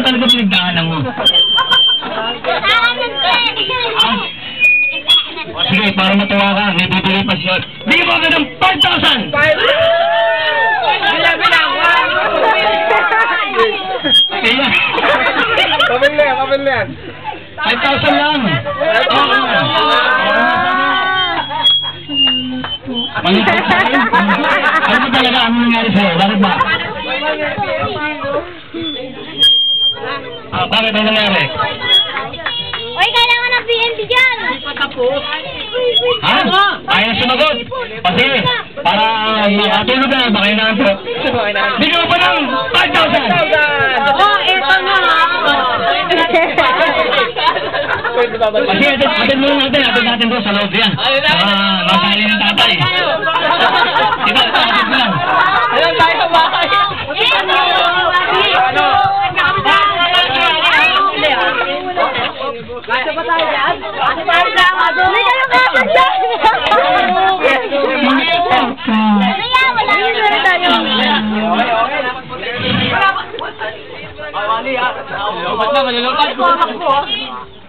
talaga pinagdaanan mo? Sige, para matuwa ka, may bibili pa siya. Bigyan mo agad ng 5,000! Kaya? Kapil yan. 5,000 lang! Ano ba talaga ang nangyari sa'yo? Bakit ba? Bakit ang nangyari? Uy, kailangan ng BNB dyan! Ha? Ayaw sumagot? Kasi, para makatulog na, baka yun naman po. Bigyan mo pa ng 5,000! Oh, eto na! Kasi atin muna natin doon sa loob yan. Masali ng tatay. Diba, atin mo lang. Alam tayo ba? Kasi ba tayo dyan? Kasi tayo dyan! Hindi ka lang kapag dyan! Wala yun na tayo. Okay. Ba't na, malulungkot?